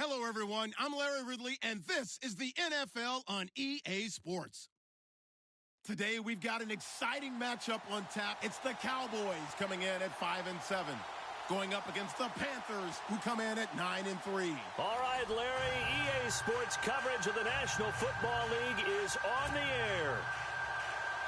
Hello, everyone. I'm Larry Ridley, and this is the NFL on EA Sports. Today, we've got an exciting matchup on tap. It's the Cowboys coming in at 5-7, going up against the Panthers, who come in at 9-3. All right, Larry, EA Sports coverage of the National Football League is on the air.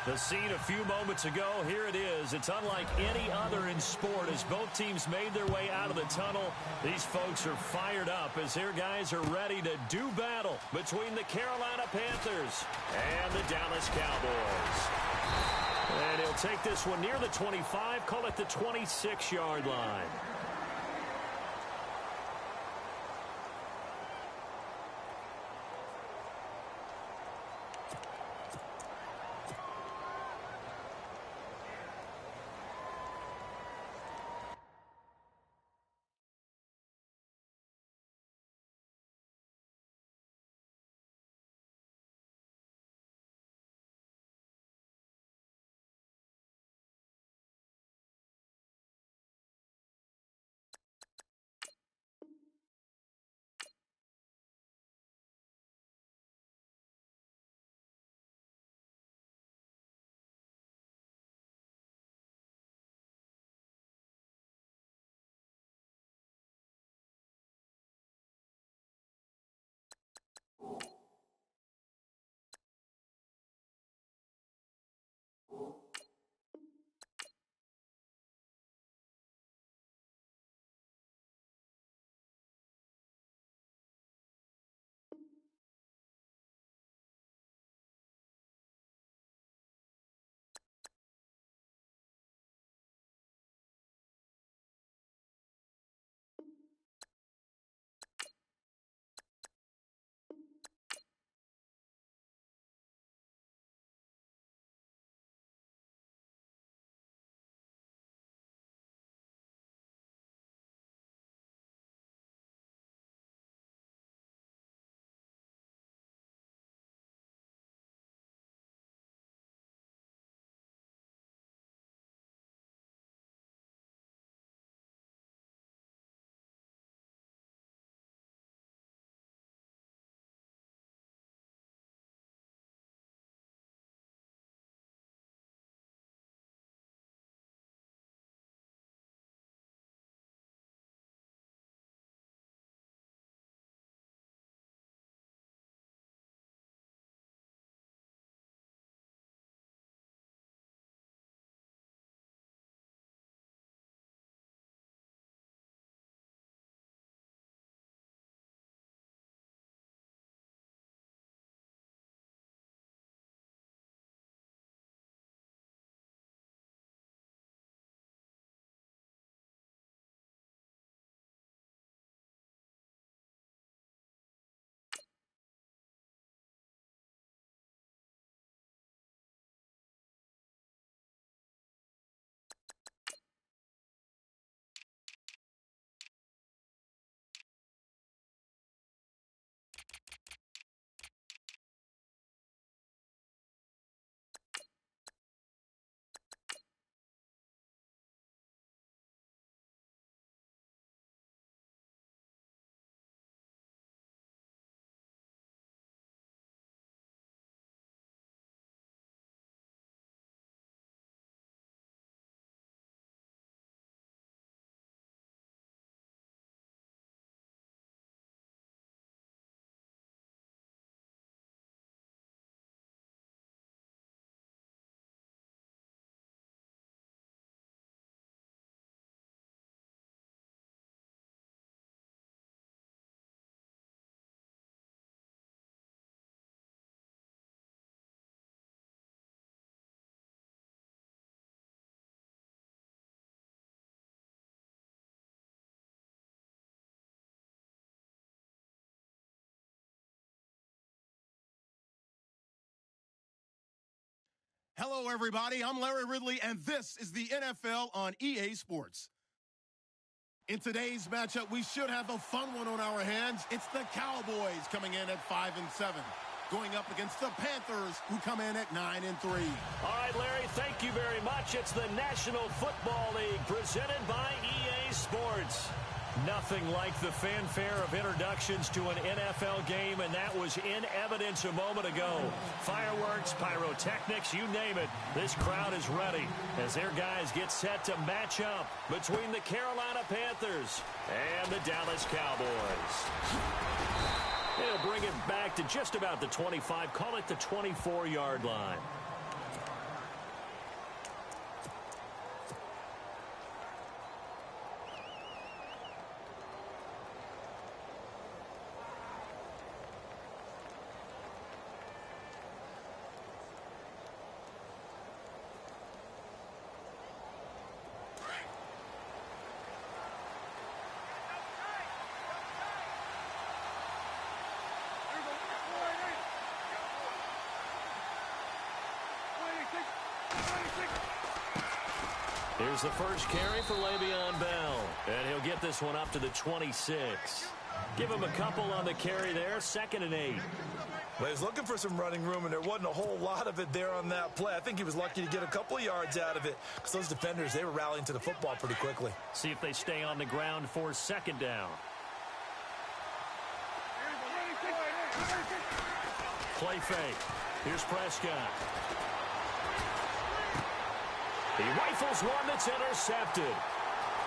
The scene a few moments ago, here it is. It's unlike any other in sport as both teams made their way out of the tunnel. These folks are fired up as their guys are ready to do battle between the Carolina Panthers and the Dallas Cowboys. And he'll take this one near the 25, call it the 26-yard line. Hello, everybody. I'm Larry Ridley, and this is the NFL on EA Sports. In today's matchup, we should have a fun one on our hands. It's the Cowboys coming in at 5-7, going up against the Panthers, who come in at 9-3. All right, Larry, thank you very much. It's the National Football League presented by EA Sports. Nothing like the fanfare of introductions to an NFL game, and that was in evidence a moment ago. Fireworks, pyrotechnics, you name it. This crowd is ready as their guys get set to match up between the Carolina Panthers and the Dallas Cowboys. They'll bring it back to just about the 25, call it the 24-yard line. Here's the first carry for Le'Veon Bell, and he'll get this one up to the 26. Give him a couple on the carry there, 2nd and 8. Well, he was looking for some running room, and there wasn't a whole lot of it there on that play. I think he was lucky to get a couple of yards out of it because those defenders, they were rallying to the football pretty quickly. See if they stay on the ground for 2nd down. Play fake. Here's Prescott. He rifles one that's intercepted.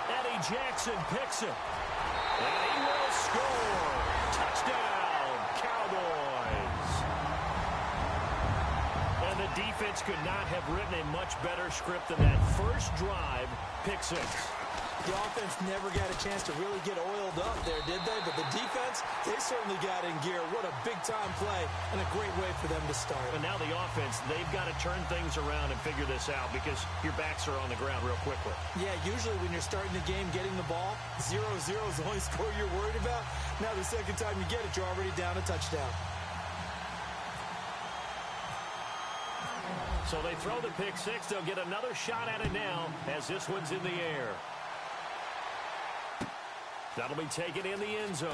Eddie Jackson picks it. And he will score. Touchdown, Cowboys. And the defense could not have written a much better script than that first drive. Pick 6. The offense never got a chance to really get oiled up there, did they? But the defense, they certainly got in gear. What a big-time play and a great way for them to start. And now the offense, they've got to turn things around and figure this out because your backs are on the ground real quickly. Yeah, usually when you're starting the game getting the ball, 0-0 is the only score you're worried about. Now the second time you get it, you're already down a touchdown. So they throw the pick 6. They'll get another shot at it now as this one's in the air. That'll be taken in the end zone.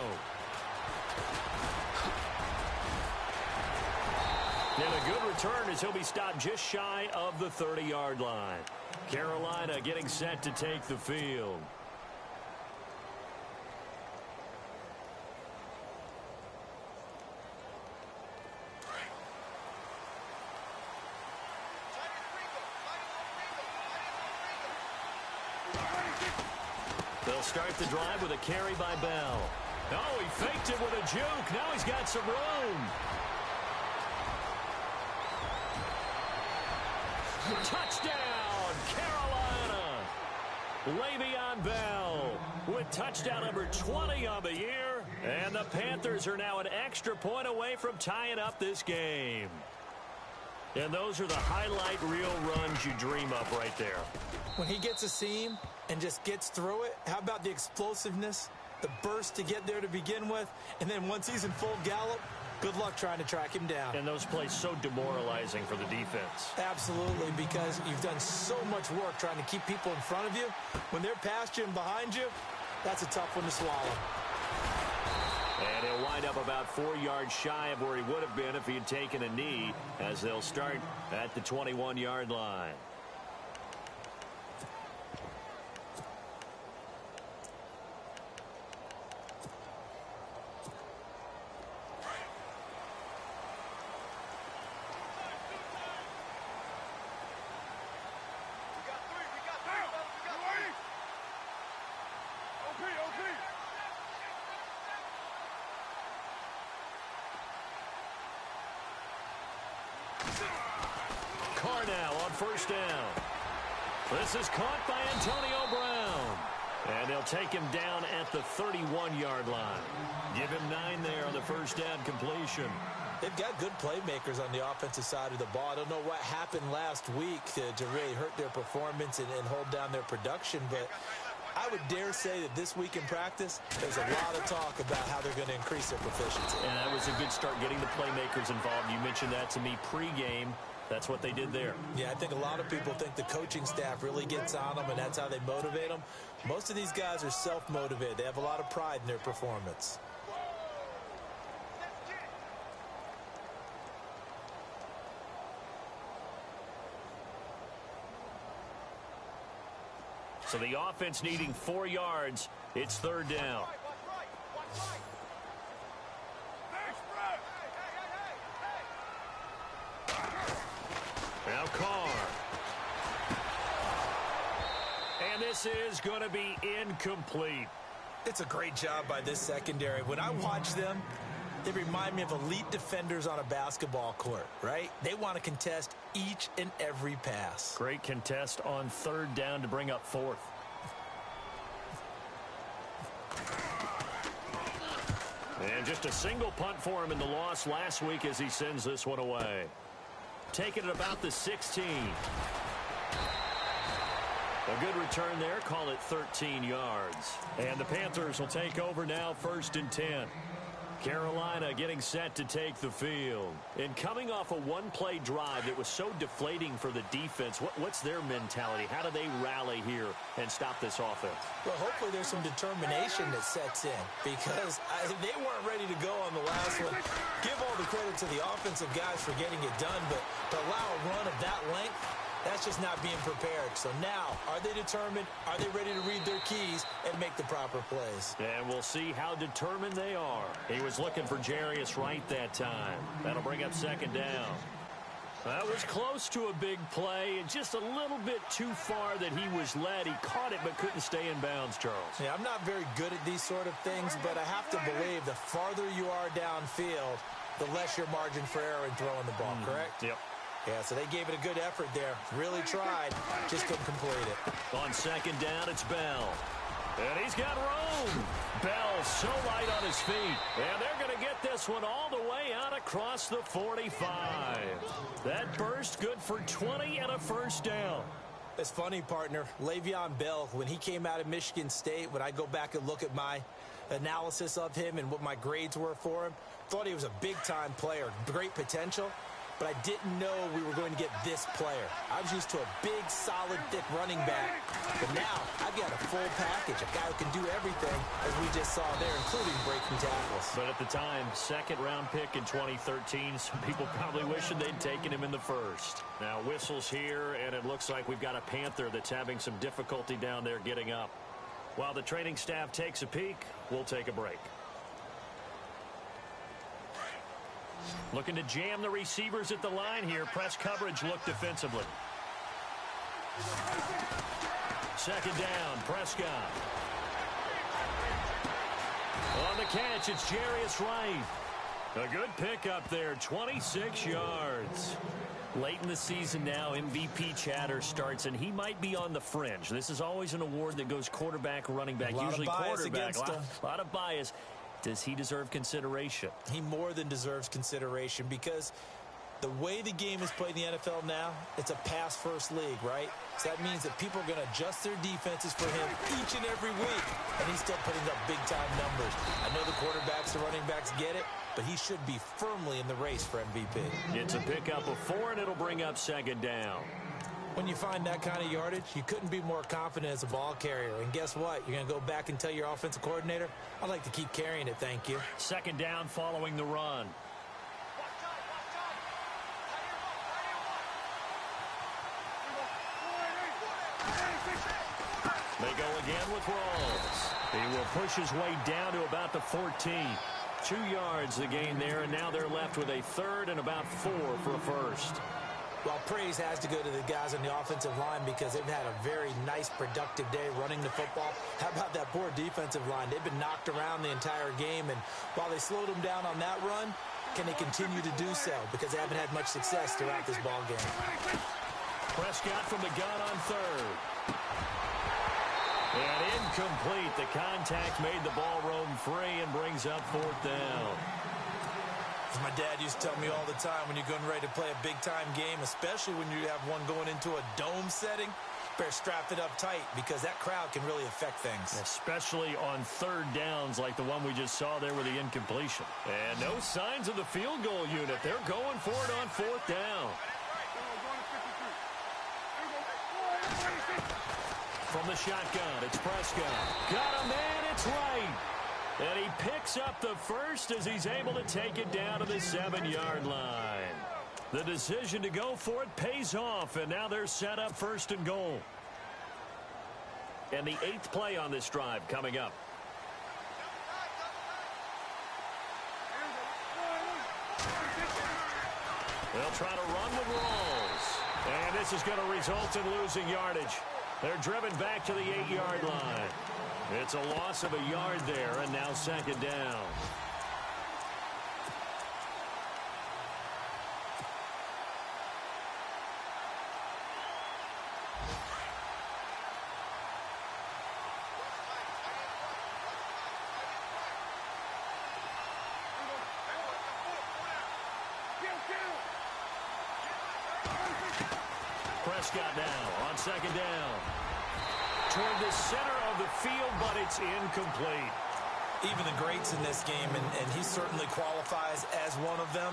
And a good return as he'll be stopped just shy of the 30-yard line. Carolina getting set to take the field. They'll start the drive with a carry by Bell. Oh, he faked it with a juke. Now he's got some room. Touchdown, Carolina. Le'Veon Bell with touchdown number 20 on the year. And the Panthers are now an extra point away from tying up this game. And those are the highlight reel runs you dream up right there. When he gets a seam and just gets through it, how about the explosiveness, the burst to get there to begin with, and then once he's in full gallop, good luck trying to track him down. And those plays so demoralizing for the defense. Absolutely, because you've done so much work trying to keep people in front of you. When they're past you and behind you, that's a tough one to swallow. And he'll wind up about 4 yards shy of where he would have been if he had taken a knee, as they'll start at the 21-yard line. Carnell on first down. This is caught by Antonio Brown. And they'll take him down at the 31-yard line. Give him 9 there on the first down completion. They've got good playmakers on the offensive side of the ball. I don't know what happened last week to really hurt their performance and hold down their production, but I would dare say that this week in practice, there's a lot of talk about how they're going to increase their proficiency. And that was a good start getting the playmakers involved. You mentioned that to me pregame. That's what they did there. Yeah, I think a lot of people think the coaching staff really gets on them, and that's how they motivate them. Most of these guys are self-motivated. They have a lot of pride in their performance. So the offense needing 4 yards. It's third down. Now Carr. And this is going to be incomplete. It's a great job by this secondary. When I watch them, they remind me of elite defenders on a basketball court, right? They want to contest each and every pass. Great contest on third down to bring up fourth. And just a single punt for him in the loss last week as he sends this one away. Taking it about the 16. A good return there. Call it 13 yards. And the Panthers will take over now, 1st and 10. Carolina getting set to take the field. And coming off a one-play drive that was so deflating for the defense, what's their mentality? How do they rally here and stop this offense? Well, hopefully there's some determination that sets in because they weren't ready to go on the last one. Give all the credit to the offensive guys for getting it done, but to allow a run of that length, that's just not being prepared. So now, are they determined? Are they ready to read their keys and make the proper plays? And we'll see how determined they are. He was looking for Jarius Wright that time. That'll bring up 2nd down. That was close to a big play and just a little bit too far that he was led. He caught it but couldn't stay in bounds, Charles. Yeah, I'm not very good at these sort of things, but I have to believe the farther you are downfield, the less your margin for error in throwing the ball, correct? Yep. Yeah, so they gave it a good effort there. Really tried. Just couldn't complete it. On 2nd down, it's Bell. And he's got room. Bell so light on his feet. And they're going to get this one all the way out across the 45. That burst good for 20 and a 1st down. It's funny, partner. Le'Veon Bell, when he came out of Michigan State, when I go back and look at my analysis of him and what my grades were for him, thought he was a big-time player, great potential. But I didn't know we were going to get this player. I was used to a big, solid, thick running back. But now, I've got a full package, a guy who can do everything, as we just saw there, including breaking tackles. But at the time, 2nd-round pick in 2013, some people probably wishing they'd taken him in the 1st. Now, whistles here, and it looks like we've got a Panther that's having some difficulty down there getting up. While the training staff takes a peek, we'll take a break. Looking to jam the receivers at the line here. Press coverage look defensively. 2nd down, Prescott. On the catch, it's Jarius Wright. A good pickup there, 26 yards. Late in the season now, MVP chatter starts, and he might be on the fringe. This is always an award that goes quarterback, running back, usually quarterback. A lot of bias. Does he deserve consideration? He more than deserves consideration because the way the game is played in the NFL now, it's a pass-first league, right? So that means that people are going to adjust their defenses for him each and every week, and he's still putting up big-time numbers. I know the quarterbacks, the running backs get it, but he should be firmly in the race for MVP. It's a pickup of 4, and it'll bring up 2nd down. When you find that kind of yardage, you couldn't be more confident as a ball carrier. And guess what? You're going to go back and tell your offensive coordinator, I'd like to keep carrying it, thank you. 2nd down following the run. They go again with Rawls. He will push his way down to about the 14. 2 yards the gain there, and now they're left with a 3rd and about 4 for a 1st. Well, praise has to go to the guys on the offensive line because they've had a very nice, productive day running the football. How about that poor defensive line? They've been knocked around the entire game, and while they slowed them down on that run, can they continue to do so? Because they haven't had much success throughout this ball game. Prescott from the gun on 3rd. And incomplete. The contact made the ball roam free and brings up 4th down. As my dad used to tell me all the time, when you're getting ready to play a big-time game, especially when you have one going into a dome setting, better strap it up tight because that crowd can really affect things. Especially on 3rd downs like the one we just saw there with the incompletion. And no signs of the field goal unit. They're going for it on 4th down. From the shotgun, it's Prescott. Got a man, it's Wright. And he picks up the 1st as he's able to take it down to the 7-yard line. The decision to go for it pays off, and now they're set up 1st and goal. And the 8th play on this drive coming up. They'll try to run with Rawls. And this is going to result in losing yardage. They're driven back to the 8-yard line. It's a loss of a yard there, and now 2nd down. Prescott now on 2nd down. Toward the center of the field, but it's incomplete. Even the greats in this game, and he certainly qualifies as one of them,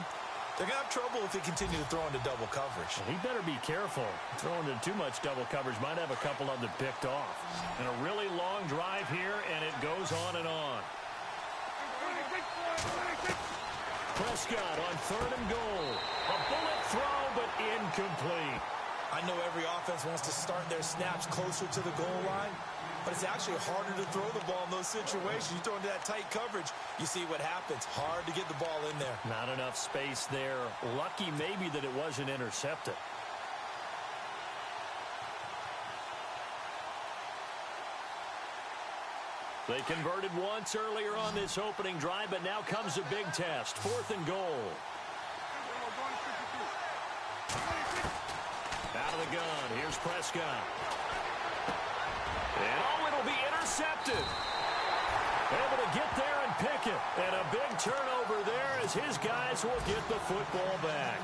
they're going to have trouble if they continue to throw into double coverage. He better be careful. Throwing into too much double coverage might have a couple of them picked off. And a really long drive here, and it goes on and on. Prescott on 3rd and goal. A bullet throw, but incomplete. I know every offense wants to start their snaps closer to the goal line, but it's actually harder to throw the ball in those situations. You throw into that tight coverage, you see what happens. Hard to get the ball in there. Not enough space there. Lucky maybe that it wasn't intercepted. They converted once earlier on this opening drive, but now comes a big test. 4th and goal. Out of the gun, here's Prescott. And it'll be intercepted. Able to get there and pick it. And a big turnover there as his guys will get the football back.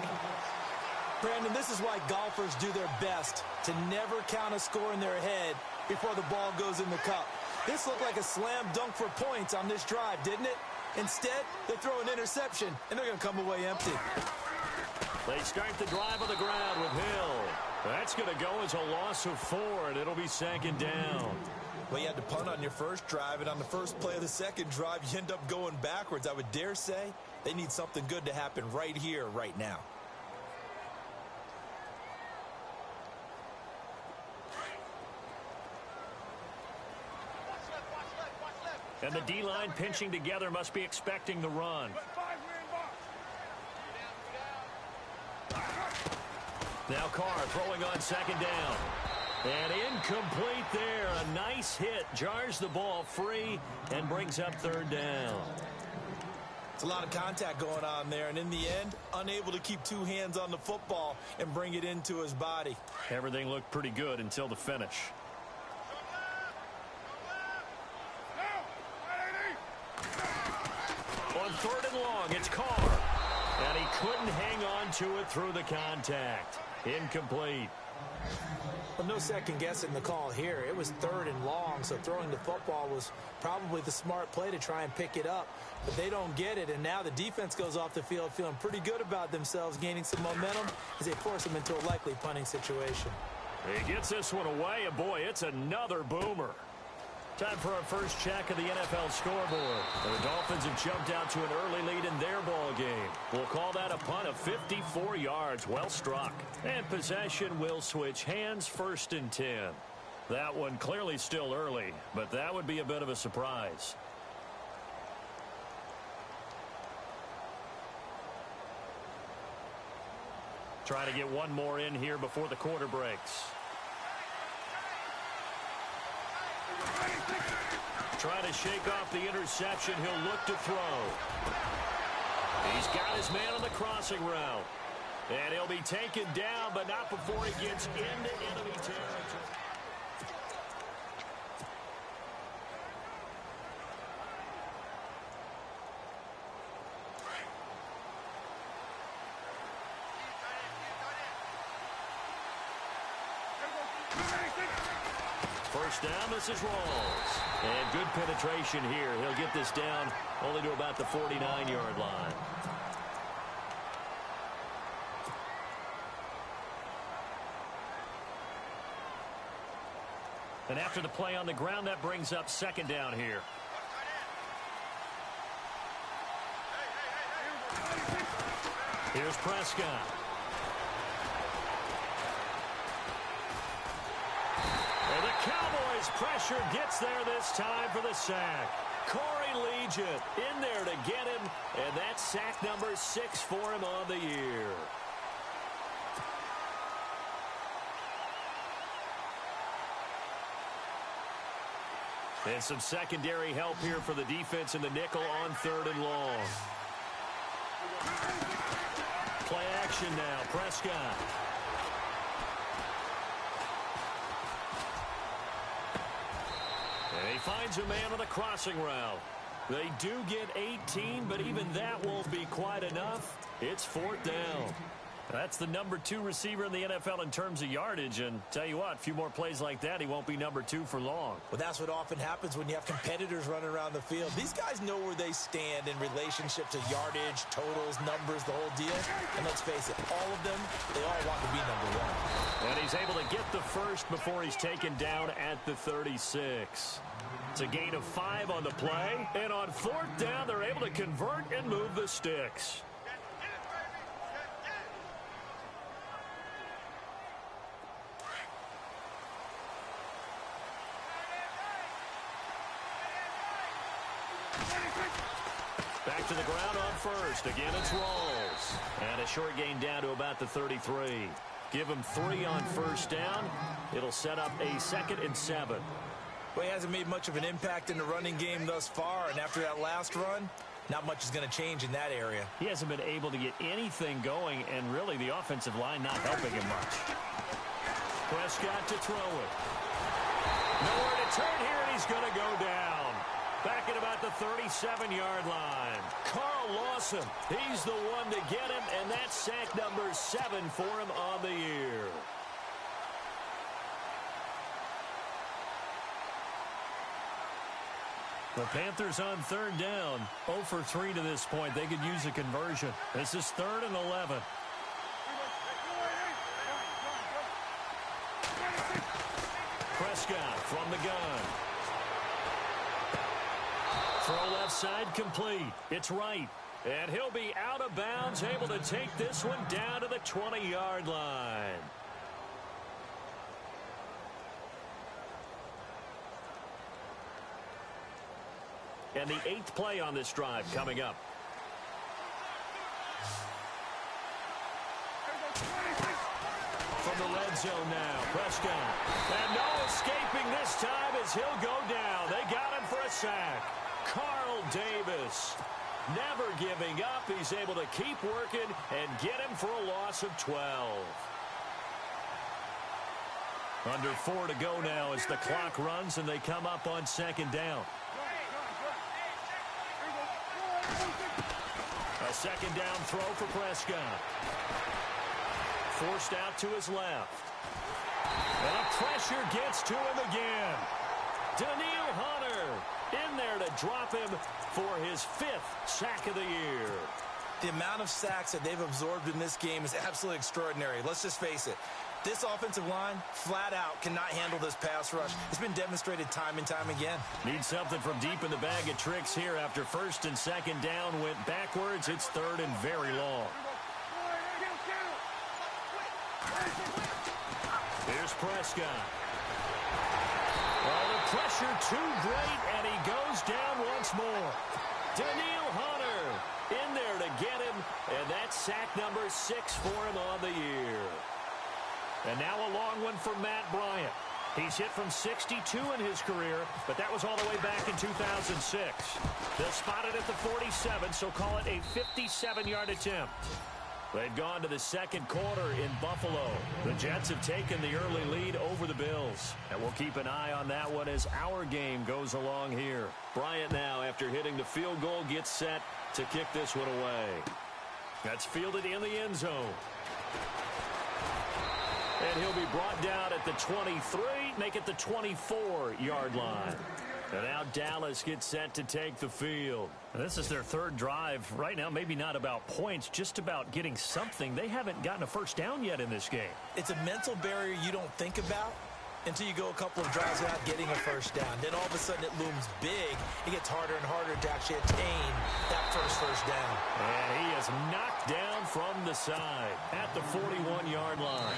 Brandon, this is why golfers do their best to never count a score in their head before the ball goes in the cup. This looked like a slam dunk for points on this drive, didn't it? Instead, they throw an interception, and they're going to come away empty. They start the drive on the ground with Hill. That's going to go as a loss of 4, and it'll be 2nd down. Well, you had to punt on your first drive, and on the first play of the second drive, you end up going backwards. I would dare say they need something good to happen right here, right now. And the D-line pinching together must be expecting the run. Now Carr throwing on 2nd down. And incomplete there. A nice hit. Jars the ball free and brings up 3rd down. It's a lot of contact going on there. And in the end, unable to keep 2 hands on the football and bring it into his body. Everything looked pretty good until the finish. On 3rd and long, it's Carr. And he couldn't hang on to it through the contact. Incomplete. Well, no second guessing the call here. It was 3rd and long, so throwing the football was probably the smart play to try and pick it up. But they don't get it, and now the defense goes off the field feeling pretty good about themselves, gaining some momentum as they force them into a likely punting situation. He gets this one away, and boy, it's another boomer. Time for our first check of the NFL scoreboard. The Dolphins have jumped out to an early lead in their ball game. We'll call that a punt of 54 yards. Well struck. And possession will switch hands, 1st and 10. That one clearly still early, but that would be a bit of a surprise. Trying to get one more in here before the quarter breaks. Trying to shake off the interception. He'll look to throw. He's got his man on the crossing route. And he'll be taken down, but not before he gets into enemy territory. First down, this is Rawls. And good penetration here. He'll get this down only to about the 49-yard line. And after the play on the ground, that brings up 2nd down here. Here's Prescott. And the Cowboys pressure gets there this time for the sack. Corey Legion in there to get him, and that's sack number 6 for him on the year. And some secondary help here for the defense in the nickel on 3rd and long. Play action now, Prescott. And he finds a man on the crossing route. They do get 18, but even that won't be quite enough. It's 4th down. That's the number 2 receiver in the NFL in terms of yardage, and tell you what, a few more plays like that, he won't be number 2 for long. Well, that's what often happens when you have competitors running around the field. These guys know where they stand in relationship to yardage, totals, numbers, the whole deal. And let's face it, all of them, they all want to be number 1. And he's able to get the first before he's taken down at the 36. It's a gain of 5 on the play, and on 4th down, they're able to convert and move the sticks. Back to the ground on first. Again, it's Rawls. And a short gain down to about the 33. Give him 3 on 1st down. It'll set up a 2nd and 7. Well, he hasn't made much of an impact in the running game thus far, and after that last run, not much is going to change in that area. He hasn't been able to get anything going, and really the offensive line not helping him much. Prescott to throw it. Nowhere to turn here, and he's going to go down. Back at about the 37-yard line. Carl Lawson, he's the one to get him, and that's sack number 7 for him on the year. The Panthers on 3rd down. 0 for 3 to this point. They could use a conversion. This is 3rd and 11. Prescott from the gun. Throw left side complete. It's right. And he'll be out of bounds, able to take this one down to the 20-yard line. And the 8th play on this drive coming up. From the red zone now, Prescott. And no escaping this time as he'll go down. They got him for a sack. Carl Davis, never giving up. He's able to keep working and get him for a loss of 12. Under 4 to go now as the clock runs and they come up on 2nd down. A 2nd down throw for Prescott. Forced out to his left. And a pressure gets to him again. Daniil Hunter in there to drop him for his 5th sack of the year. The amount of sacks that they've absorbed in this game is absolutely extraordinary. Let's just face it. This offensive line, flat out, cannot handle this pass rush. It's been demonstrated time and time again. Need something from deep in the bag of tricks here. After 1st and 2nd down went backwards, it's 3rd and very long. Here's Prescott. Oh, the pressure too great, and he goes down once more. Daniil Hunter in there to get him, and that's sack number 6 for him on the year. And now a long one for Matt Bryant. He's hit from 62 in his career, but that was all the way back in 2006. They'll spot it at the 47, so call it a 57-yard attempt. They've gone to the 2nd quarter in Buffalo. The Jets have taken the early lead over the Bills. And we'll keep an eye on that one as our game goes along here. Bryant now, after hitting the field goal, gets set to kick this one away. That's fielded in the end zone. And he'll be brought down at the 23, make it the 24-yard line. And now Dallas gets set to take the field. This is their 3rd drive. Right now, maybe not about points, just about getting something. They haven't gotten a first down yet in this game. It's a mental barrier you don't think about until you go a couple of drives without getting a first down. Then all of a sudden it looms big. It gets harder and harder to actually attain that first down. And he is knocked down from the side at the 41-yard line.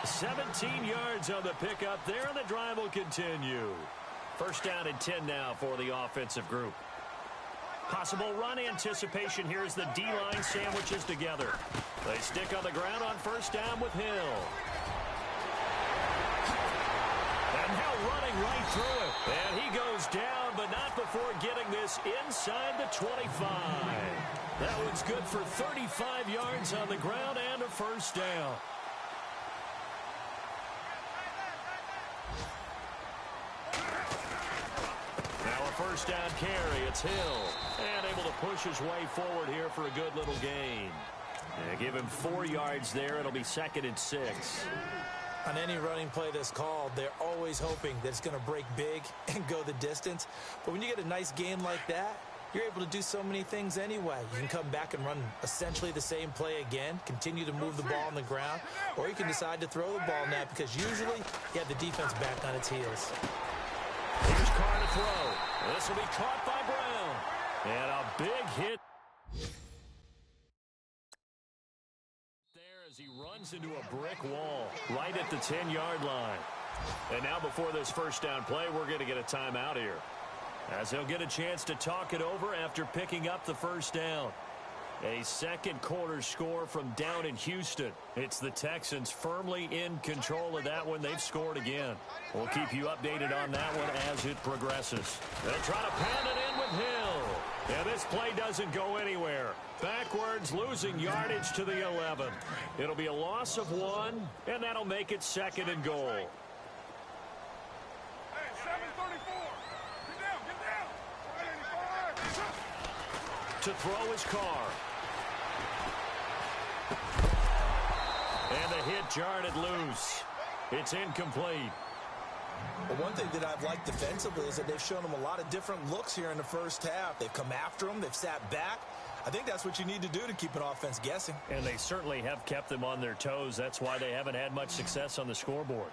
17 yards on the pickup there, and the drive will continue. First down and 10 now for the offensive group. Possible run anticipation here as the D-line sandwiches together. They stick on the ground on first down with Hill. And Hill running right through it. And he goes down, but not before getting this inside the 25. That one's good for 35 yards on the ground and a first down. First down carry. It's Hill. And able to push his way forward here for a good little gain. Give him 4 yards there. It'll be 2nd and 6. On any running play that's called, they're always hoping that it's going to break big and go the distance. But when you get a nice gain like that, you're able to do so many things anyway. You can come back and run essentially the same play again, continue to move the ball on the ground, or you can decide to throw the ball now because usually you have the defense back on its heels. Here's Carr to throw. This will be caught by Brown. And a big hit there as he runs into a brick wall right at the 10-yard line. And now before this first down play, we're going to get a timeout here, as he'll get a chance to talk it over after picking up the first down. A second quarter score from down in Houston. It's the Texans firmly in control of that one. They've scored again. We'll keep you updated on that one as it progresses. They'll try to pound it in with Hill. And this play doesn't go anywhere. Backwards, losing yardage to the 11. It'll be a loss of 1, and that'll make it 2nd and goal. Hey, 734. Get down. To throw his Carr. And the hit jarred it loose. It's incomplete. Well, one thing that I've liked defensively is that they've shown them a lot of different looks here in the first half. They've come after them. They've sat back. I think that's what you need to do to keep an offense guessing. And they certainly have kept them on their toes. That's why they haven't had much success on the scoreboard.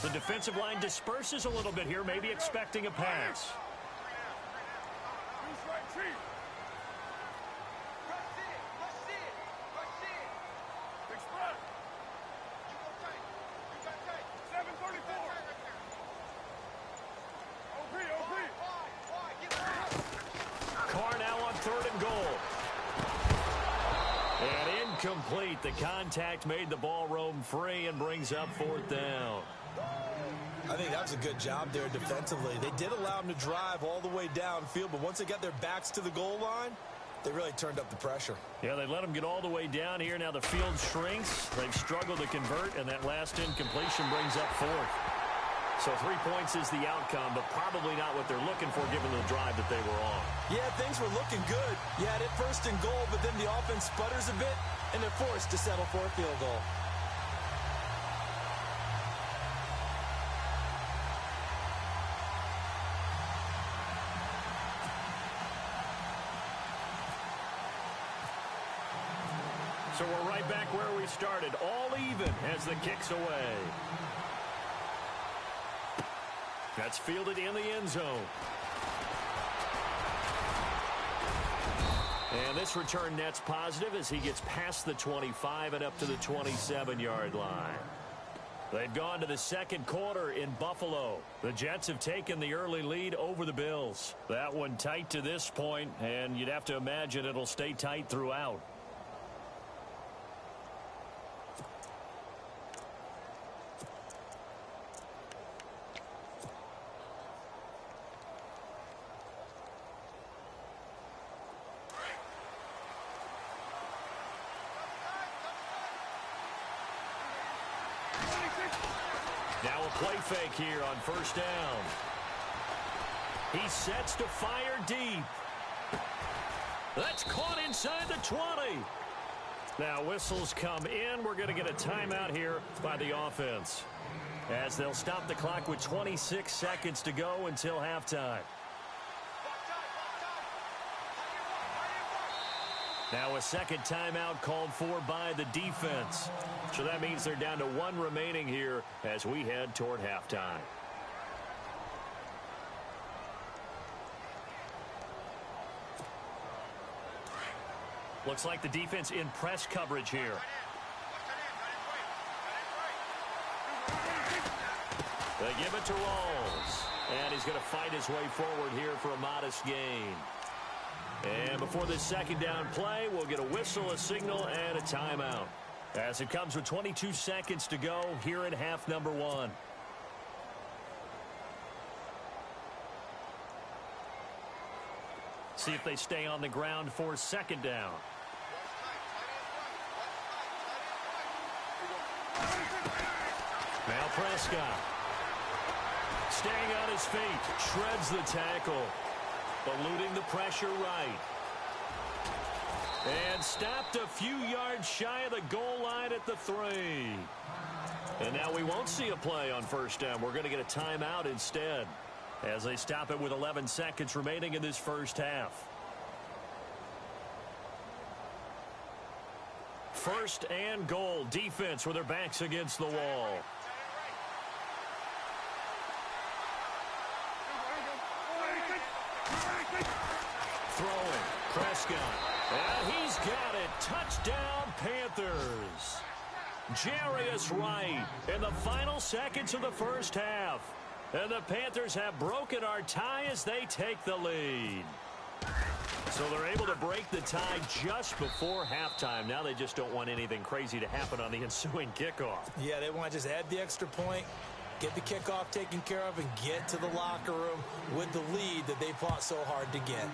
The defensive line disperses a little bit here, maybe expecting a pass. Complete. The contact made the ball roam free and brings up 4th down. I think that was a good job there defensively. They did allow them to drive all the way downfield, but once they got their backs to the goal line, they really turned up the pressure. Yeah, they let them get all the way down here. Now the field shrinks. They've struggled to convert, and that last incompletion brings up 4th. So 3 points is the outcome, but probably not what they're looking for given the drive that they were on. Yeah, things were looking good. You had it 1st and goal, but then the offense sputters a bit, and they're forced to settle for a field goal. So we're right back where we started, all even as the kick's away. That's fielded in the end zone. And this return net's positive as he gets past the 25 and up to the 27-yard line. They've gone to the second quarter in Buffalo. The Jets have taken the early lead over the Bills. That one tight to this point, and you'd have to imagine it'll stay tight throughout. Now a play fake here on first down. He sets to fire deep. That's caught inside the 20. Now whistles come in. We're going to get a timeout here by the offense, as they'll stop the clock with 26 seconds to go until halftime. Now a second timeout called for by the defense. So that means they're down to 1 remaining here as we head toward halftime. Looks like the defense in press coverage here. They give it to Rawls. And he's going to fight his way forward here for a modest gain. And before this second down play, we'll get a whistle, a signal, and a timeout. As it comes with 22 seconds to go here in half number 1. See if they stay on the ground for second down. Now Prescott. Staying on his feet. Shreds the tackle. Eluding the pressure right. And stopped a few yards shy of the goal line at the 3. And now we won't see a play on first down. We're going to get a timeout instead, as they stop it with 11 seconds remaining in this first half. First and goal. Defense with their backs against the wall. Throwing. Prescott. And he's got it. Touchdown, Panthers. Jarius Wright in the final seconds of the first half. And the Panthers have broken our tie as they take the lead. So they're able to break the tie just before halftime. Now they just don't want anything crazy to happen on the ensuing kickoff. Yeah, they want to just add the extra point, get the kickoff taken care of, and get to the locker room with the lead that they fought so hard to get.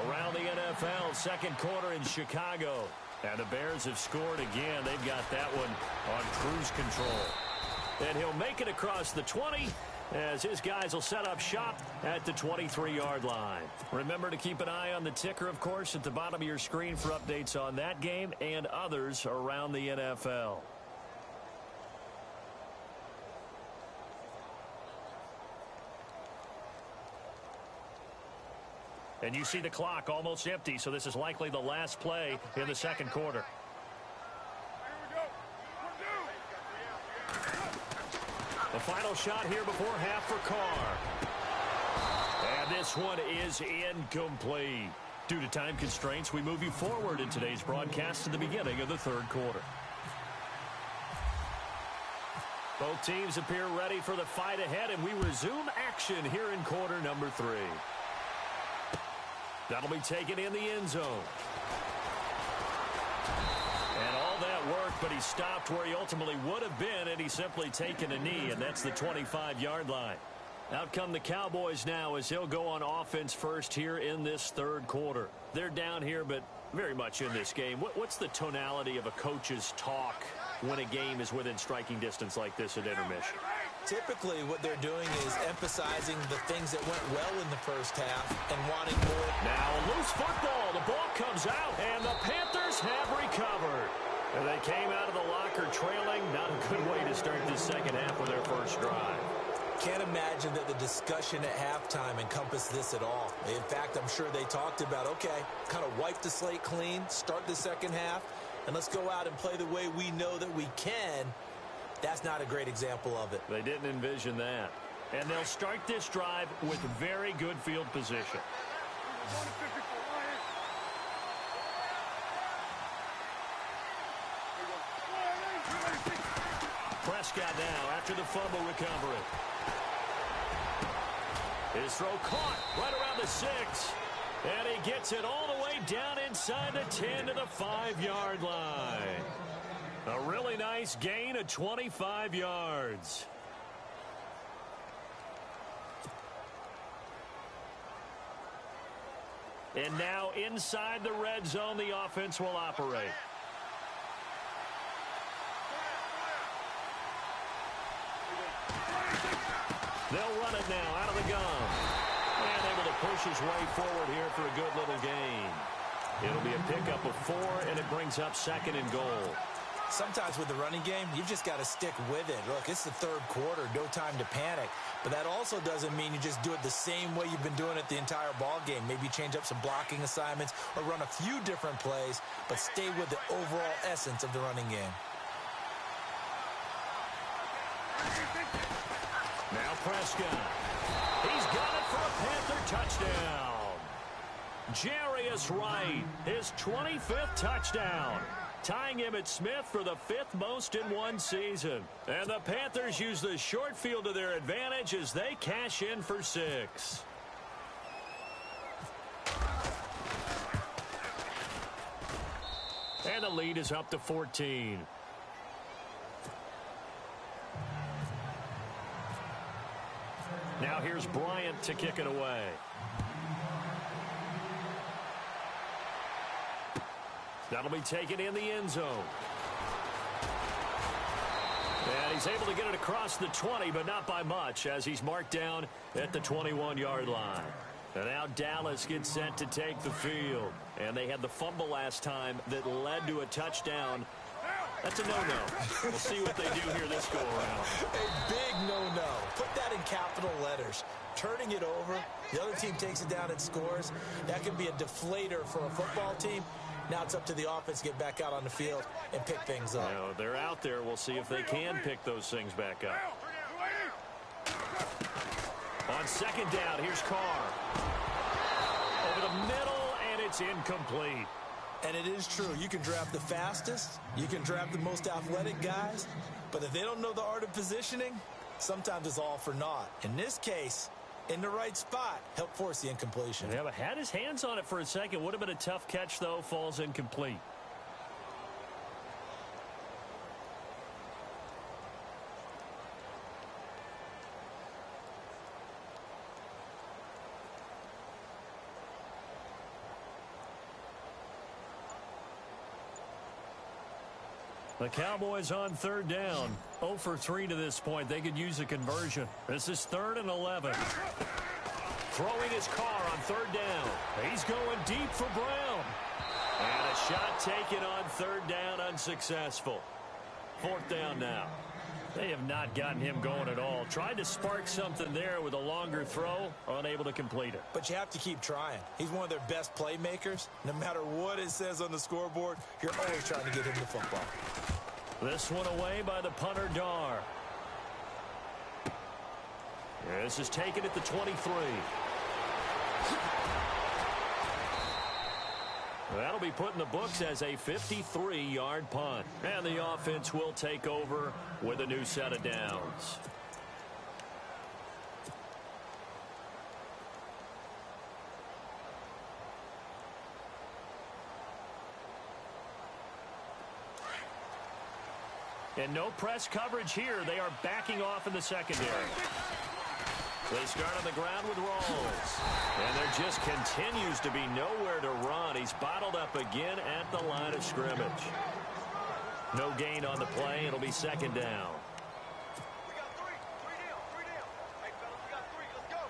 Around the NFL, second quarter in Chicago. And the Bears have scored again. They've got that one on cruise control. And he'll make it across the 20 as his guys will set up shop at the 23-yard line. Remember to keep an eye on the ticker, of course, at the bottom of your screen for updates on that game and others around the NFL. And you see the clock almost empty, so this is likely the last play in the second quarter. The final shot here before half for Carr. And this one is incomplete. Due to time constraints, we move you forward in today's broadcast to the beginning of the third quarter. Both teams appear ready for the fight ahead, and we resume action here in quarter number 3. That'll be taken in the end zone. And all that worked, but he stopped where he ultimately would have been, and he's simply taken a knee, and that's the 25-yard line. Out come the Cowboys now as he'll go on offense first here in this third quarter. They're down here, but very much in this game. What's the tonality of a coach's talk when a game is within striking distance like this at intermission? Typically, what they're doing is emphasizing the things that went well in the first half and wanting more. Now a loose football. The ball comes out, and the Panthers have recovered. And they came out of the locker trailing. Not a good way to start this second half with their first drive. Can't imagine that the discussion at halftime encompassed this at all. In fact, I'm sure they talked about, okay, kind of wipe the slate clean, start the second half, and let's go out and play the way we know that we can. That's not a great example of it. They didn't envision that. And they'll start this drive with very good field position. Prescott now after the fumble recovery. His throw caught right around the 6. And he gets it all the way down inside the 10 to the 5-yard line. A really nice gain of 25 yards. And now inside the red zone, the offense will operate. They'll run it now out of the gun. And able to push his way forward here for a good little gain. It'll be a pickup of 4, and it brings up second and goal. Sometimes with the running game, you've just got to stick with it. Look, it's the third quarter, no time to panic. But that also doesn't mean you just do it the same way you've been doing it the entire ball game. Maybe change up some blocking assignments or run a few different plays, but stay with the overall essence of the running game. Now Prescott. He's got it for a Panther touchdown. Jarius Wright, his 25th touchdown. tying Emmitt Smith for the 5th most in one season. And the Panthers use the short field to their advantage as they cash in for 6. And the lead is up to 14. Now here's Bryant to kick it away. That'll be taken in the end zone. And he's able to get it across the 20, but not by much, as he's marked down at the 21-yard line. And now Dallas gets set to take the field. And they had the fumble last time that led to a touchdown. That's a no-no. We'll see what they do here this go-around. A big no-no. Put that in capital letters. Turning it over, the other team takes it down and scores. That could be a deflator for a football team. Now it's up to the offense to get back out on the field and pick things up. Now, they're out there. We'll see if they can pick those things back up. On second down, here's Carr. Over the middle, and it's incomplete. And it is true. You can draft the fastest. You can draft the most athletic guys. But if they don't know the art of positioning, sometimes it's all for naught. In this case, in the right spot, help force the incompletion. Yeah, but had his hands on it for a second. Would have been a tough catch, though. Falls incomplete. The Cowboys on third down. 0 for 3 to this point. They could use a conversion. This is 3rd and 11. Throwing his Carr on third down. He's going deep for Brown. And a shot taken on third down, unsuccessful. 4th down now. They have not gotten him going at all. Tried to spark something there with a longer throw, unable to complete it. But you have to keep trying. He's one of their best playmakers. No matter what it says on the scoreboard, you're always trying to get him the football. This one away by the punter, Dar. This is taken at the 23. That'll be put in the books as a 53-yard punt. And the offense will take over with a new set of downs. And no press coverage here. They are backing off in the secondary. They start on the ground with Rawls. And there just continues to be nowhere to run. He's bottled up again at the line of scrimmage. No gain on the play. It'll be second down. We got three. Three down. Hey, fellas, we got 3. Let's go.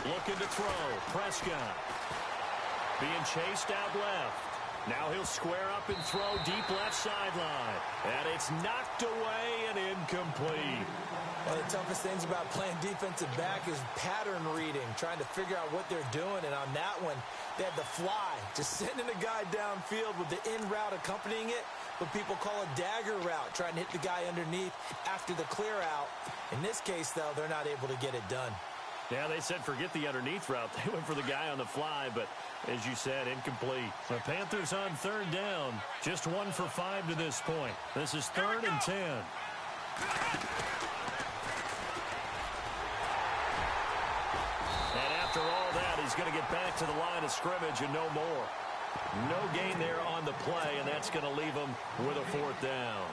Looking to throw. Prescott. Being chased out left. Now he'll square up and throw deep left sideline. And it's knocked away and incomplete. One of the toughest things about playing defensive back is pattern reading, trying to figure out what they're doing. And on that one, they had the fly, just sending a guy downfield with the in route accompanying it. What people call a dagger route, trying to hit the guy underneath after the clear out. In this case, though, they're not able to get it done. Yeah, they said forget the underneath route. They went for the guy on the fly, but as you said, incomplete. The Panthers on third down. Just 1 for 5 to this point. This is 3rd and 10. And after all that, he's going to get back to the line of scrimmage and no more. No gain there on the play, and that's going to leave him with a 4th down.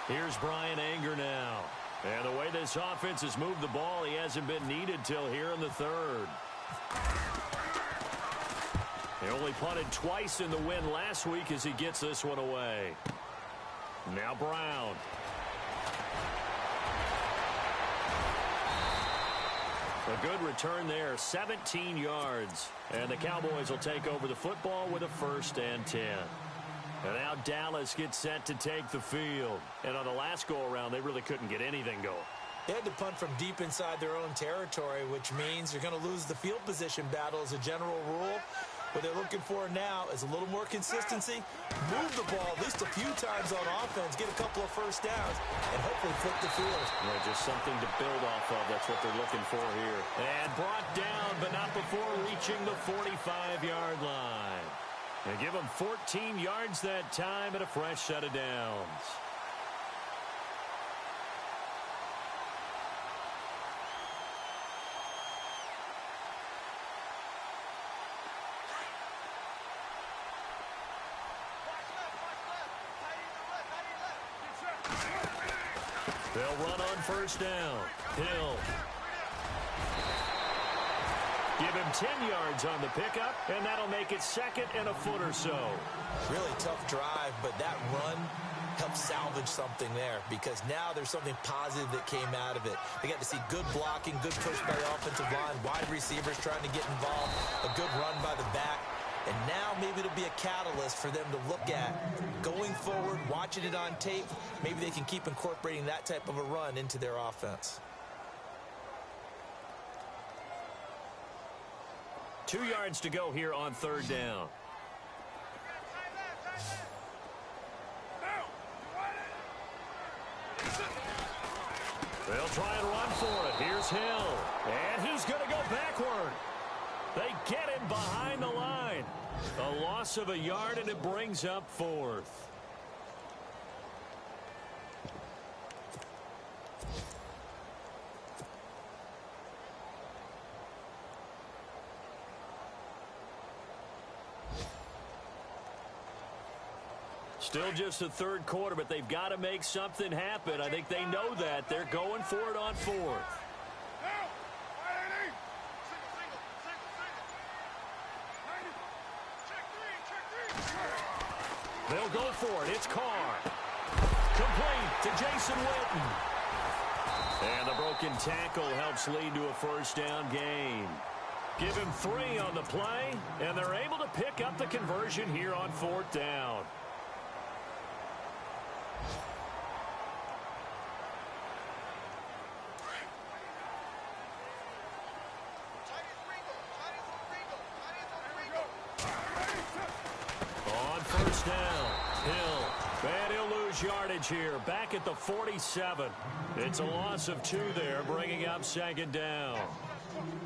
Here's Brian Anger now. And the way this offense has moved the ball, he hasn't been needed till here in the 3rd. They only punted twice in the win last week as he gets this one away. Now Brown. A good return there, 17 yards. And the Cowboys will take over the football with a 1st and 10. And now Dallas gets set to take the field. And on the last go-around, they really couldn't get anything going. They had to punt from deep inside their own territory, which means you're going to lose the field position battle as a general rule. What they're looking for now is a little more consistency, move the ball at least a few times on offense, get a couple of first downs, and hopefully flip the field. Yeah, just something to build off of. That's what they're looking for here. And brought down, but not before reaching the 45-yard line. They give them 14 yards that time and a fresh set of downs. They'll run on first down. Hill. Give him 10 yards on the pickup, and that'll make it second and a foot or so. Really tough drive, but that run helped salvage something there because now there's something positive that came out of it. They got to see good blocking, good push by the offensive line, wide receivers trying to get involved, a good run by the back. And now maybe it'll be a catalyst for them to look at going forward, watching it on tape. Maybe they can keep incorporating that type of a run into their offense. 2 yards to go here on third down. They'll try and run for it. Here's Hill. And he's going to go backward. They get him behind the line. A loss of a yard, and it brings up fourth. Still just the third quarter, but they've got to make something happen. I think they know that. They're going for it on fourth. They'll go for it. It's Carr. Complete to Jason Witten. And the broken tackle helps lead to a first down gain. Give him 3 on the play, and they're able to pick up the conversion here on fourth down. Down. Hill. And he'll lose yardage here. Back at the 47. It's a loss of 2 there, bringing up second down.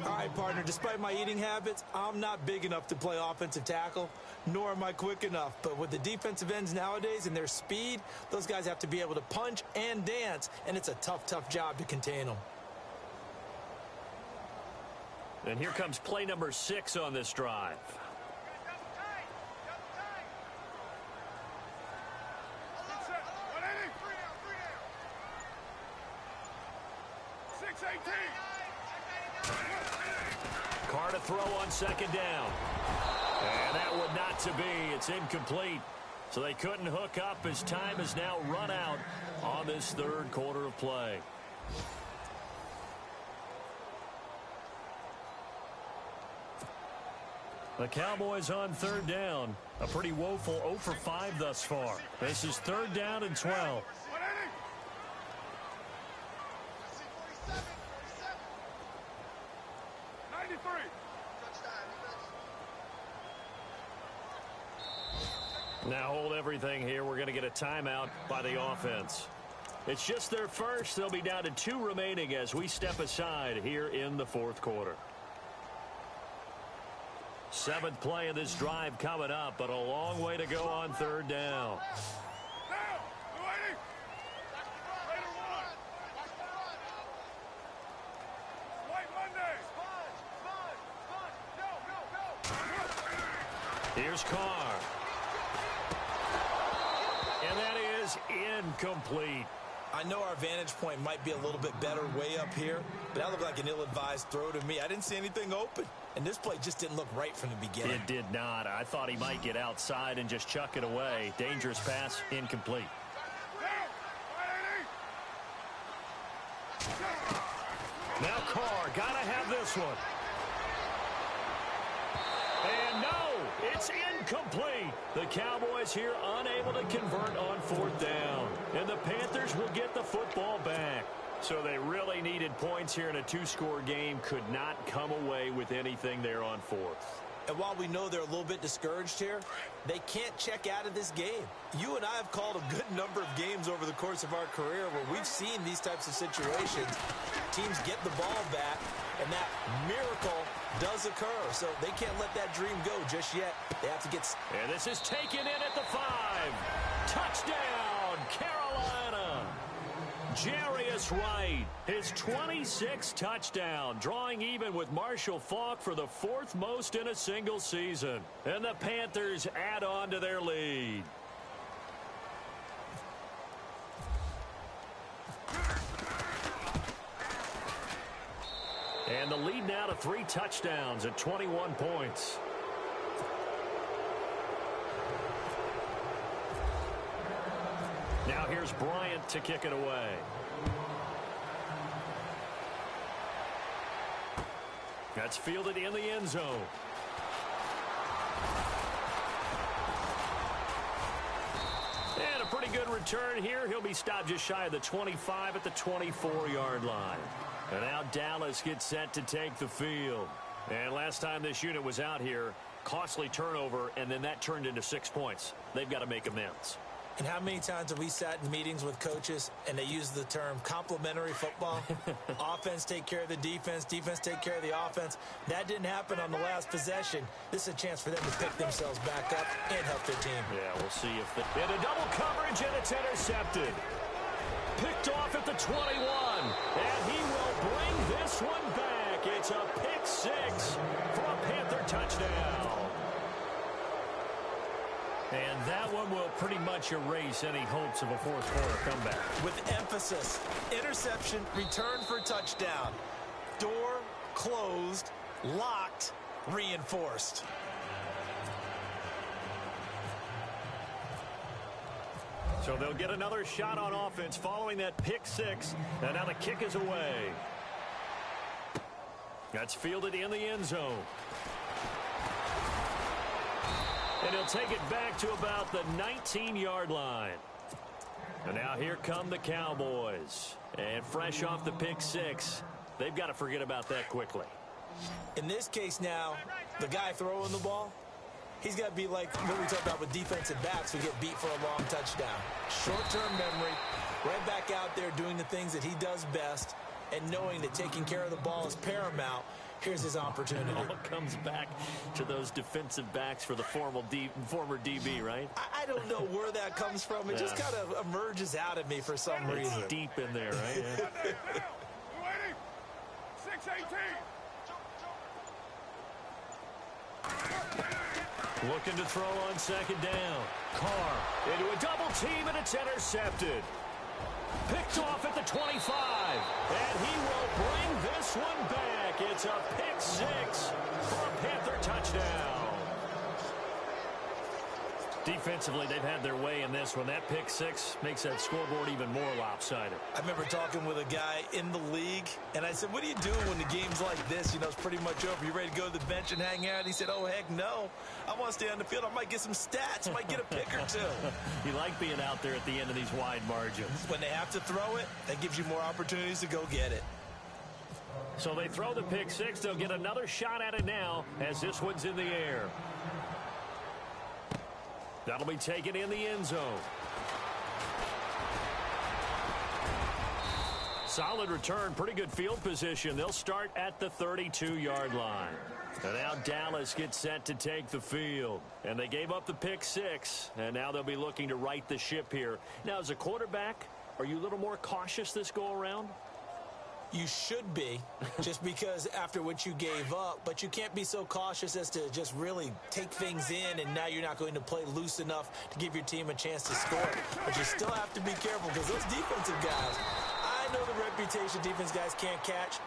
All right, partner, despite my eating habits, I'm not big enough to play offensive tackle, nor am I quick enough. But with the defensive ends nowadays and their speed, those guys have to be able to punch and dance, and it's a tough, tough job to contain them. And here comes play number 6 on this drive. Carr to throw on second down. And that would not to be. It's incomplete. So they couldn't hook up as time has now run out on this third quarter of play. The Cowboys on third down. A pretty woeful 0 for 5 thus far. This is third down and 12. Now hold everything here. We're going to get a timeout by the offense. It's just their first. They'll be down to 2 remaining as we step aside here in the fourth quarter. 7th play of this drive coming up, but a long way to go on third down. Here's Carr. And that is incomplete. I know our vantage point might be a little bit better way up here, but that looked like an ill-advised throw to me. I didn't see anything open, and this play just didn't look right from the beginning. It did not. I thought he might get outside and just chuck it away. Dangerous pass, incomplete. Now Carr, gotta have this one. And no, it's incomplete. The Cowboys here unable to convert on fourth down. And the Panthers will get the football back. So they really needed points here in a 2-score game. Could not come away with anything there on fourth. And while we know they're a little bit discouraged here, they can't check out of this game. You and I have called a good number of games over the course of our career where we've seen these types of situations. Teams get the ball back, and that miracle does occur. So they can't let that dream go just yet. They have to get... And this is taken in at the 5. Touchdown, Carolina. Jarius Wright, his 26th touchdown, drawing even with Marshall Faulk for the 4th most in a single season. And the Panthers add on to their lead. And the lead now to 3 touchdowns at 21 points. Now here's Bryant to kick it away. That's fielded in the end zone. And a pretty good return here. He'll be stopped just shy of the 25 at the 24-yard line. And now Dallas gets set to take the field. And last time this unit was out here, costly turnover, and then that turned into 6 points. They've got to make amends. And how many times have we sat in meetings with coaches and they use the term complementary football? Offense take care of the defense, defense take care of the offense. That didn't happen on the last possession. This is a chance for them to pick themselves back up and help their team. Yeah, we'll see if in a double coverage, and it's intercepted. Picked off at the 21, and he will bring this one back. It's a pick 6 for a Panther touchdown. And that one will pretty much erase any hopes of a fourth-quarter comeback. With emphasis, interception, return for touchdown. Door closed, locked, reinforced. So they'll get another shot on offense following that pick 6. And now the kick is away. That's fielded in the end zone. And he'll take it back to about the 19-yard line. And now here come the Cowboys. And fresh off the pick 6, they've got to forget about that quickly. In this case now, the guy throwing the ball, he's got to be like what we talked about with defensive backs who get beat for a long touchdown. Short-term memory, right back out there doing the things that he does best, and knowing that taking care of the ball is paramount. Here's his opportunity. It all comes back to those defensive backs for the former DB, right? I don't know where that comes from. It just kind of emerges out of me for some reason. It's deep in there, right? Yeah. 6-18. Looking to throw on second down. Carr into a double team, and it's intercepted. Picked off at the 25, and he will bring this one back. It's a pick 6 for a Panther touchdown. Defensively, they've had their way in this one. That pick 6 makes that scoreboard even more lopsided. I remember talking with a guy in the league, and I said, what do you do when the game's like this? You know, it's pretty much over. You ready to go to the bench and hang out? He said, oh, heck no. I want to stay on the field. I might get some stats. I might get a pick or two. You like being out there at the end of these wide margins. When they have to throw it, that gives you more opportunities to go get it. So they throw the pick 6. They'll get another shot at it now as this one's in the air. That'll be taken in the end zone. Solid return, pretty good field position. They'll start at the 32-yard line. And now Dallas gets set to take the field. And they gave up the pick 6, and now they'll be looking to right the ship here. Now, as a quarterback, are you a little more cautious this go-around? You should be, just because after what you gave up, but you can't be so cautious as to just really take things in, and now you're not going to play loose enough to give your team a chance to score. But you still have to be careful because those defensive guys, I know the reputation defense guys can't catch.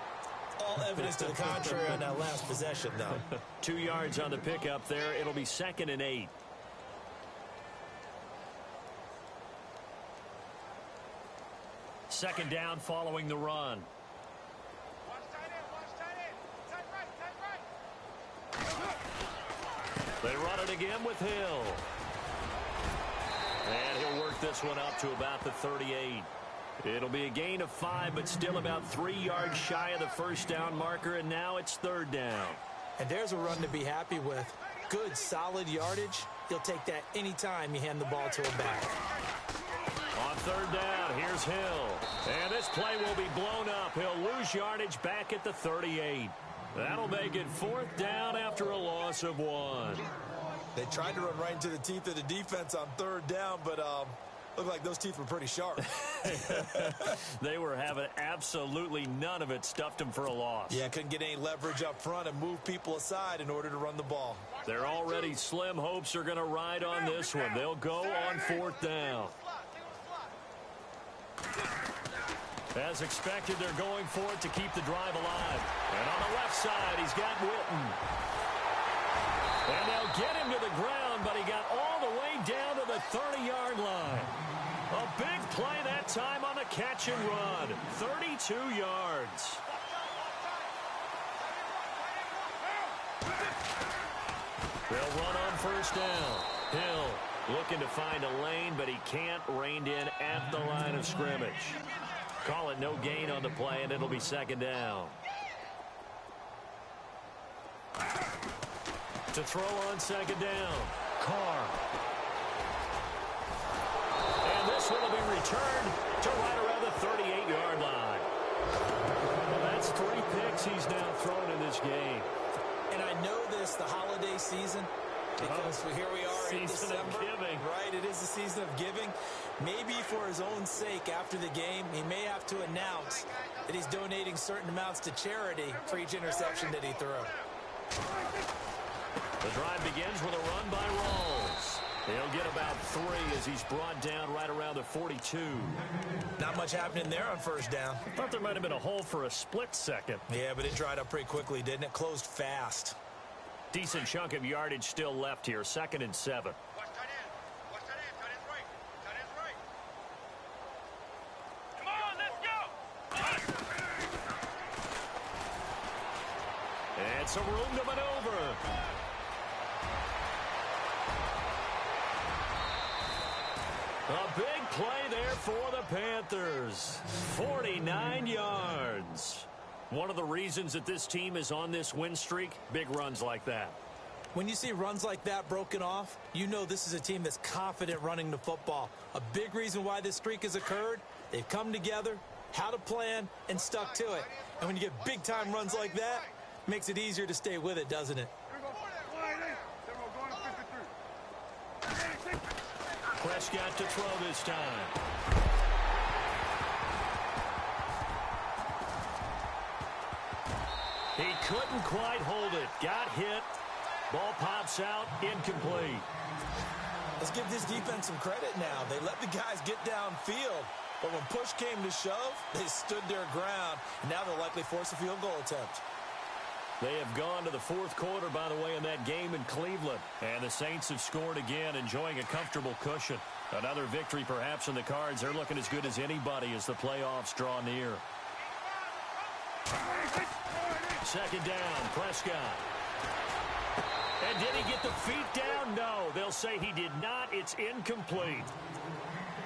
All evidence to the contrary on that last possession, though. 2 yards on the pickup there. It'll be 2nd and 8. Second down following the run. They run it again with Hill. And he'll work this one up to about the 38. It'll be a gain of 5, but still about 3 yards shy of the first down marker, and now it's 3rd down. And there's a run to be happy with. Good, solid yardage. He'll take that anytime you hand the ball to him back. On third down, here's Hill. And this play will be blown up. He'll lose yardage back at the 38. That'll make it fourth down after a loss of 1. They tried to run right into the teeth of the defense on third down, but looked like those teeth were pretty sharp. They were having absolutely none of it. Stuffed them for a loss. Yeah, couldn't get any leverage up front and move people aside in order to run the ball. Their already slim hopes are going to ride on this one. They'll go on fourth down. As expected, they're going for it to keep the drive alive. And on the left side, he's got Witten. And they'll get him to the ground, but he got all the way down to the 30-yard line. A big play that time on the catch and run. 32 yards. They'll run on first down. Hill looking to find a lane, but he can't. Reined in at the line of scrimmage. Call it no gain on the play, and it'll be second down. To throw on second down, Carr. And this one will be returned to right around the 38-yard line. Well, that's 3 picks he's now thrown in this game. And I know this, the holiday season, because here we are in Season December. of giving. Right, it is the season of giving. Maybe for his own sake after the game, he may have to announce that he's donating certain amounts to charity for each interception that he threw. The drive begins with a run by Rawls. He'll get about 3 as he's brought down right around the 42. Not much happening there on first down. I thought there might have been a hole for a split second. Yeah, but it dried up pretty quickly, didn't it? Closed fast. Decent chunk of yardage still left here. 2nd and 7. Watch tight end. Watch tight end. Tight end's right. Tight end's right. Come on, let's go. And some room to maneuver. A big play there for the Panthers. 49 yards. One of the reasons that this team is on this win streak, big runs like that. When you see runs like that broken off, you know this is a team that's confident running the football. A big reason why this streak has occurred, they've come together, had a plan, and stuck to it. And when you get big-time runs like that, it makes it easier to stay with it, doesn't it? Prescott to throw this time. He couldn't quite hold it. Got hit. Ball pops out. Incomplete. Let's give this defense some credit now. They let the guys get downfield. But when push came to shove, they stood their ground. And now they'll likely force a field goal attempt. They have gone to the fourth quarter, by the way, in that game in Cleveland. And the Saints have scored again, enjoying a comfortable cushion. Another victory perhaps in the cards. They're looking as good as anybody as the playoffs draw near. Second down, Prescott. And did he get the feet down? No. They'll say he did not. It's incomplete.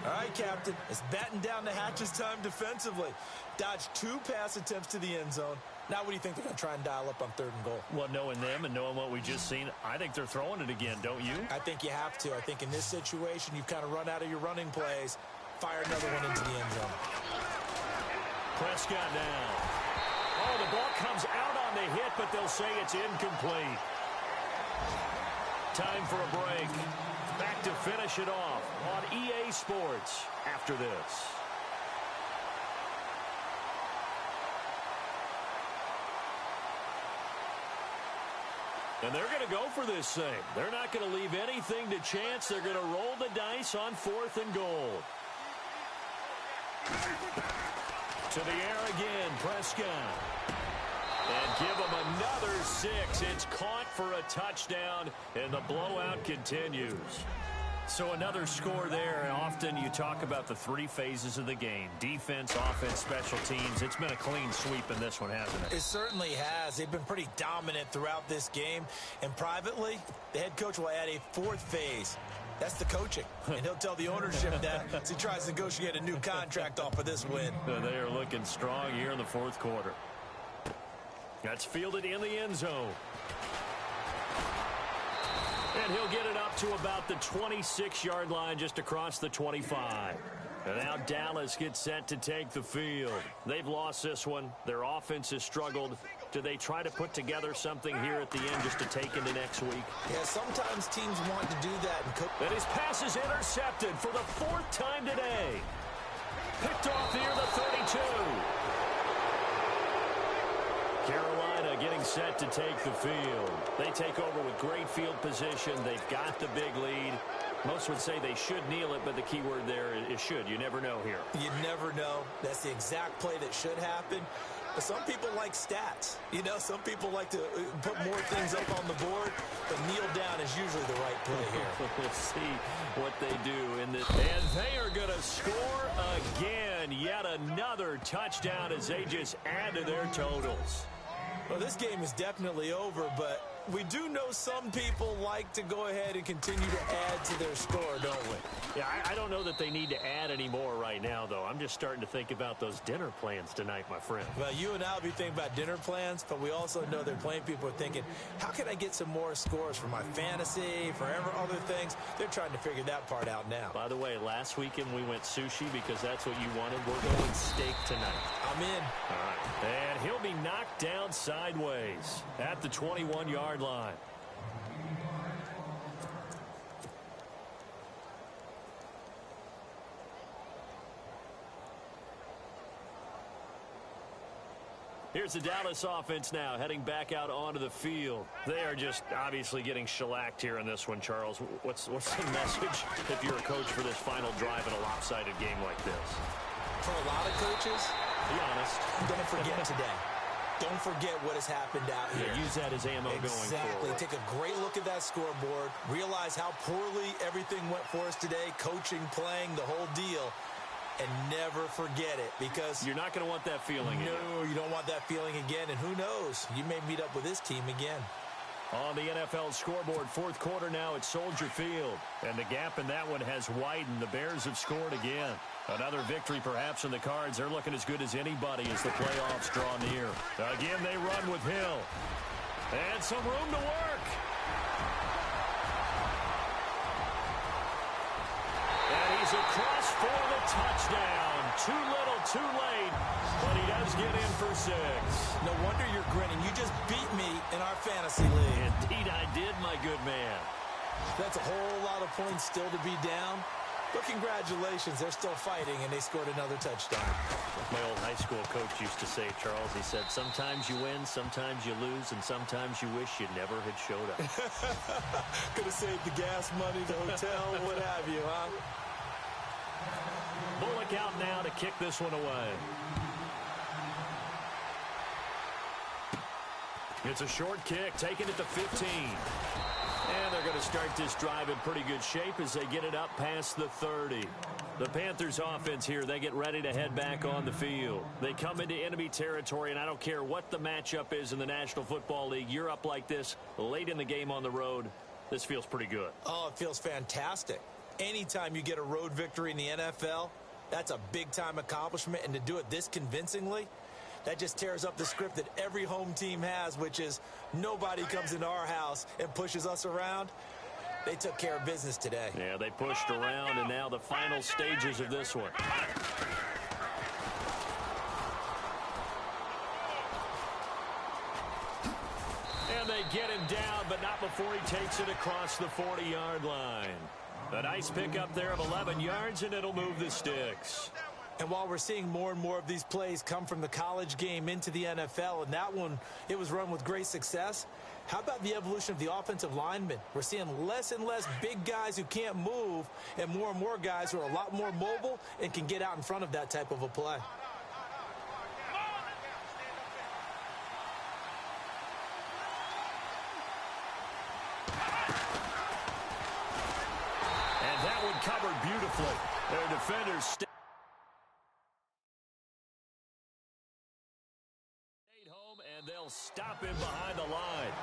All right, Captain. It's batten down the hatches time defensively. Dodged 2 pass attempts to the end zone. Now what do you think they're going to try and dial up on 3rd and goal? Well, knowing them and knowing what we just seen, I think they're throwing it again, don't you? I think you have to. I think in this situation, you've kind of run out of your running plays. Fire another one into the end zone. Prescott now. Oh, the ball comes out on the hit, but they'll say it's incomplete. Time for a break. Back to finish it off on EA Sports after this. And they're going to go for this thing. They're not going to leave anything to chance. They're going to roll the dice on 4th and goal. To the air again, Prescott. And give him another 6. It's caught for a touchdown, and the blowout continues. So another score there. Often you talk about the 3 phases of the game. Defense, offense, special teams. It's been a clean sweep in this one, hasn't it? It certainly has. They've been pretty dominant throughout this game. And privately, the head coach will add a 4th phase. That's the coaching. And he'll tell the ownership that as he tries to negotiate a new contract off of this win. They are looking strong here in the 4th quarter. That's fielded in the end zone. And he'll get it up to about the 26-yard line, just across the 25. And now Dallas gets set to take the field. They've lost this one. Their offense has struggled. Do they try to put together something here at the end just to take into next week? Yeah, sometimes teams want to do that. And his pass is intercepted for the 4th time today. Picked off near the 32. Carolina getting set to take the field. They take over with great field position. They've got the big lead. Most would say they should kneel it, but the key word there is should. You never know here. You never know. That's the exact play that should happen. But some people like stats. You know, some people like to put more things up on the board, but kneel down is usually the right play here. We'll see what they do in this. And they are going to score again. Yet another touchdown as they just add to their totals. Well, this game is definitely over, but we do know some people like to go ahead and continue to add to their score, don't we? Yeah, I don't know that they need to add any more right now, though. I'm just starting to think about those dinner plans tonight, my friend. Well, you and I will be thinking about dinner plans, but we also know they're playing people are thinking, how can I get some more scores for my fantasy, for other things? They're trying to figure that part out now. By the way, last weekend we went sushi because that's what you wanted. We're going steak tonight. I'm in. All right. And he'll be knocked down sideways at the 21-yard line. Here's the Dallas offense now, heading back out onto the field. They are just obviously getting shellacked here in this one, Charles. What's the message if you're a coach for this final drive in a lopsided game like this? For a lot of coaches, be honest, don't forget today. Don't forget what has happened out here. Yeah, use that as ammo going forward. Exactly. Take a great look at that scoreboard. Realize how poorly everything went for us today. Coaching, playing, the whole deal. And never forget it, because you're not going to want that feeling again. No, you don't want that feeling again. And who knows? You may meet up with this team again. On the NFL scoreboard, 4th quarter now at Soldier Field. And the gap in that one has widened. The Bears have scored again. Another victory perhaps in the cards. They're looking as good as anybody as the playoffs draw near. Again, they run with Hill. And some room to work. And he's across for the touchdown. Too little, too late. But he does get in for 6. No wonder you're grinning. You just beat me in our fantasy league. Indeed I did, my good man. That's a whole lot of points still to be down. But congratulations, they're still fighting, and they scored another touchdown. My old high school coach used to say, Charles, he said, sometimes you win, sometimes you lose, and sometimes you wish you never had showed up. Could have saved the gas money, the hotel, what have you, huh? Bullock out now to kick this one away. It's a short kick, taking it to 15. And they're going to start this drive in pretty good shape as they get it up past the 30. The Panthers offense here, they get ready to head back on the field. They come into enemy territory, and I don't care what the matchup is in the National Football League. You're up like this late in the game on the road. This feels pretty good. Oh, it feels fantastic. Anytime you get a road victory in the NFL, that's a big-time accomplishment. And to do it this convincingly, that just tears up the script that every home team has, which is nobody comes into our house and pushes us around. They took care of business today. Yeah, they pushed around, and now the final stages of this one. And they get him down, but not before he takes it across the 40-yard line. A nice pickup there of 11 yards, and it'll move the sticks. And while we're seeing more and more of these plays come from the college game into the NFL, and that one, it was run with great success, how about the evolution of the offensive linemen? We're seeing less and less big guys who can't move and more guys who are a lot more mobile and can get out in front of that type of a play. And that one covered beautifully. Their defenders stayed home, and they'll stop him behind the line.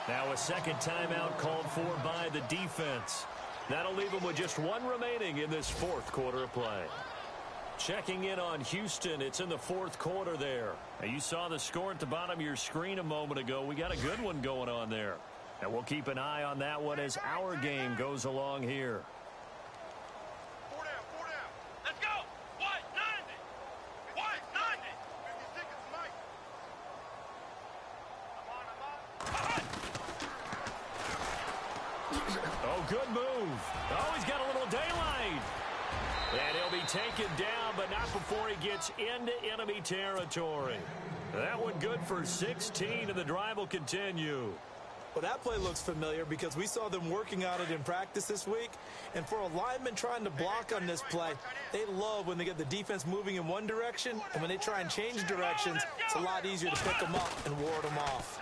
Now a second timeout called for by the defense. That'll leave them with just one remaining in this 4th quarter of play. Checking in on Houston, it's in the 4th quarter there. Now, you saw the score at the bottom of your screen a moment ago. We got a good one going on there. And we'll keep an eye on that one as our game goes along here. 4 down, 4 down. Let's go. 190. 190. 50 seconds, Mike. I'm on. Oh, good move. Oh, he's got a little daylight. And he'll be taken down, but not before he gets into enemy territory. That one good for 16, and the drive will continue. Well, that play looks familiar because we saw them working on it in practice this week. And for a lineman trying to block on this play, they love when they get the defense moving in one direction. And when they try and change directions, it's a lot easier to pick them up and ward them off.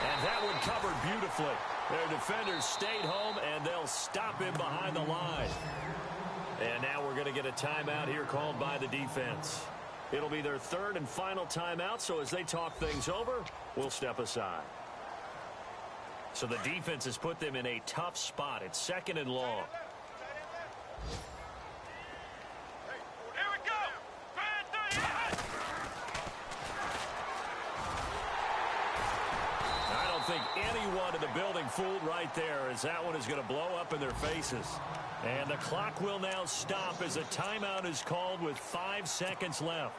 And that one covered beautifully. Their defenders stayed home, and they'll stop him behind the line. And now we're going to get a timeout here called by the defense. It'll be their third and final timeout, so as they talk things over, we'll step aside. So the defense has put them in a tough spot. It's 2nd and long. Here we go. I don't think anyone in the building fooled right there, as that one is going to blow up in their faces. And the clock will now stop as a timeout is called with 5 seconds left.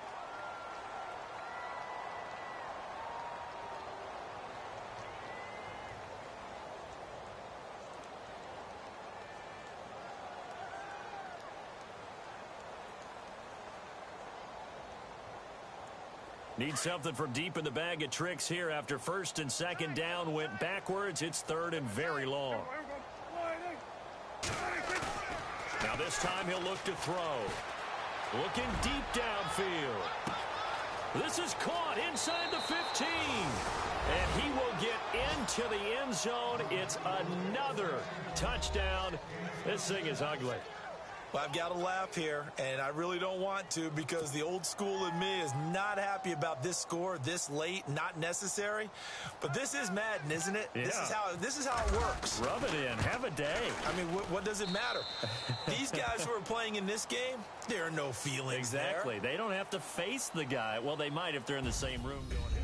Need something from deep in the bag of tricks here after 1st and 2nd down went backwards. It's 3rd and very long. Now this time he'll look to throw. Looking deep downfield. This is caught inside the 15. And he will get into the end zone. It's another touchdown. This thing is ugly. Well, I've got to laugh here, and I really don't want to because the old school in me is not happy about this score this late, not necessary. But this is Madden, isn't it? Yeah. This is how it works. Rub it in. Have a day. I mean, what does it matter? These guys who are playing in this game, there are no feelings Exactly. there. They don't have to face the guy. Well, they might if they're in the same room going,